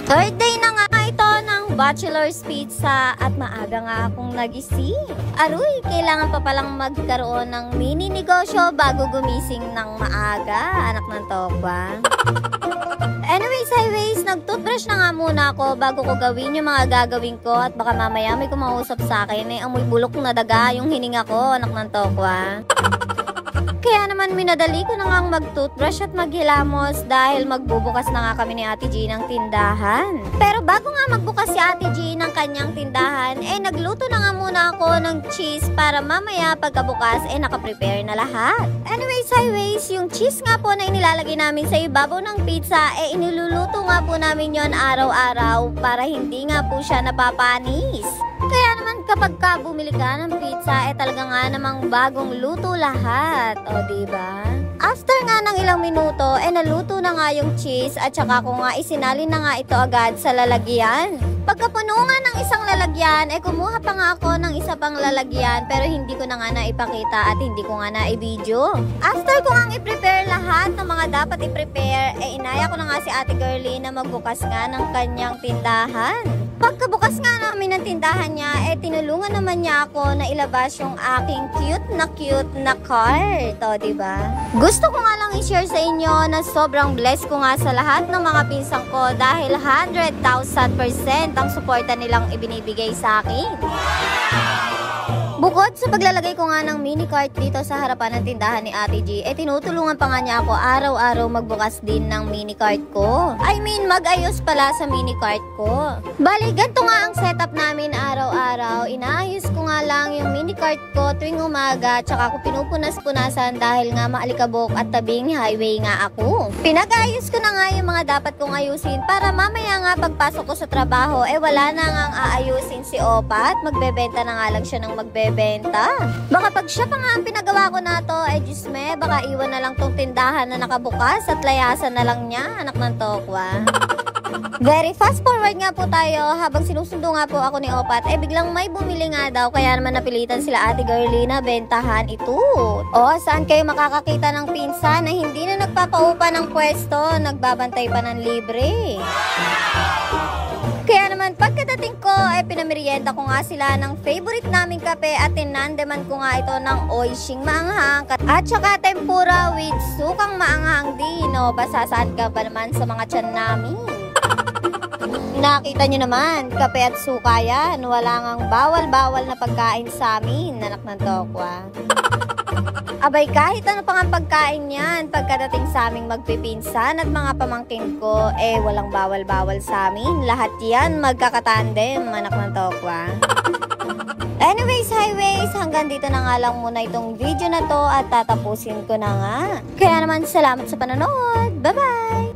Third day na nga ito ng Bachelor's Pizza at maaga nga akong nagising. Aroy, kailangan pa palang magkaroon ng mini negosyo bago gumising ng maaga, anak ng tokwa. Anyways, nag-toothbrush na nga muna ako bago ko gawin yung mga gagawin ko at baka mamaya may kumausap sa akin amoy bulok na daga yung hininga ko, anak ng tokwa. Kaya naman minadali ko na nga mag-toothbrush at maghilamos dahil magbubukas na nga kami ni Ate G ng tindahan. Pero bago nga magbukas si Ate G ng kanyang tindahan, nagluto na nga muna ako ng cheese para mamaya pagkabukas nakaprepare na lahat. Anyways, yung cheese nga po na inilalagay namin sa ibabaw ng pizza, iniluluto nga po namin yon araw-araw para hindi nga po siya napapanis. Kaya naman kapag bumili ka ng pizza, talaga nga namang bagong luto lahat. O, diba? After nga ng ilang minuto, naluto na nga yung cheese at saka ko nga isinalin na nga ito agad sa lalagyan. Pagkapuno nga ng isang lalagyan, kumuha pa nga ako ng isa pang lalagyan pero hindi ko na nga naipakita at hindi ko nga na-i-video. After ko nga i-prepare lahat ng mga dapat i-prepare, inaya ko na nga si Ate Girlie na magbukas nga ng kanyang tindahan. Pagkabukas nga namin ng tindahan niya, tinulungan naman niya ako na ilabas yung aking cute na cart. O, diba? Gusto ko nga lang i-share sa inyo na sobrang blessed ko nga sa lahat ng mga pinsang ko dahil 100,000% ang suporta nilang ibinibigay sa akin. Bukod sa paglalagay ko nga ng mini cart dito sa harapan ng tindahan ni Ate G, tinutulungan pa nga niya ako araw-araw magbukas din ng mini cart ko. I mean, mag-ayos pala sa mini cart ko. Bali, ganito nga ang setup namin araw-araw. Inaayos ko nga lang yung mini cart ko tuwing umaga, tsaka ko pinupunas-punasan dahil nga maalikabok at tabing highway nga ako. Pinag-ayos ko na nga yung mga dapat kong ayusin para mamaya nga pagpasok ko sa trabaho, wala na nga ang aayusin si Opa at magbebenta na nga lang siya ng magbebenta. Baka pag siya pa nga ang pinagawa ko na to, Diyos me, baka iwan na lang tong tindahan na nakabukas at layasan na lang niya, anak ng tokwa. Very fast forward nga po tayo habang sinusundo nga po ako ni Opat, biglang may bumili nga daw kaya naman napilitan sila Ate Girlie na bentahan ito. O, saan kayo makakakita ng pinsan na hindi na nagpapaupa ng pwesto, nagbabantay pa ng libre? Kaya naman pagkadating ko, pinamerienda ko nga sila ng favorite naming kape at tinandeman ko nga ito ng oishing maanghang at saka tempura with sukang maanghang din. O, basa saan ka ba naman sa mga tiyan namin? Nakita nyo naman, kape at suka yan. Wala ngang bawal-bawal na pagkain sa amin, anak ng tokwa. Abay, kahit ano pang ang pagkain yan, pagkadating sa aming magpipinsan at mga pamangkin ko, walang bawal-bawal sa amin. Lahat yan magkakatandem, anak ng tokwa. Anyways, highways, hanggang dito na nga lang muna itong video na to at tatapusin ko na nga. Kaya naman, salamat sa panonood. Bye-bye!